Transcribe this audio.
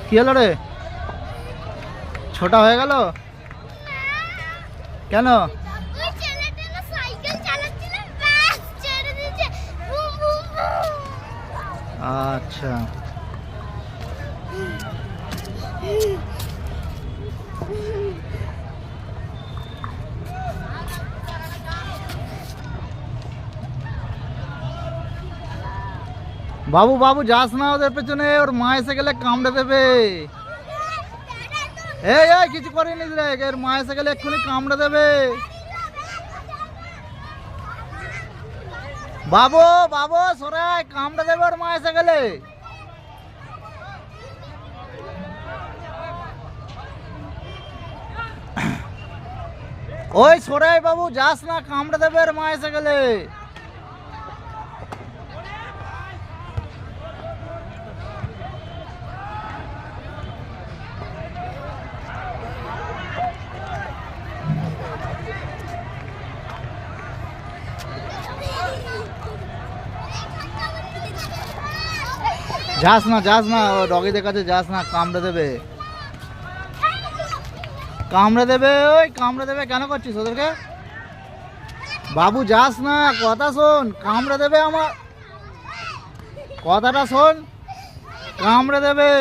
কি হলো রে? ছোটা হয়ে গেল কেন? আচ্ছা বাবু বাবু যাস না ওদের পেছনে, ওর মা এসে গেলে কামড়ে দেবে। এই এই কিছু করিনি রে, এর মা এসে গেলে এক্ষুনি কামড়ে দেবে। বাবু বাবু সরাই, কামড়ে দেবে ওর মা এসে গেলে। ওই সরাই বাবু যাস না, কামড়ে দেবে ওর মা এসে গেলে। যাস না ও ডগিদের কাছে যাস না, কামড়ে দেবে কামড়ে দেবে। ওই কামড়ে দেবে, কেন করছিস ওদেরকে? বাবু যাস না, কথা শোন, কামড়ে দেবে। আমার কথাটা শোন, কামড়ে দেবে।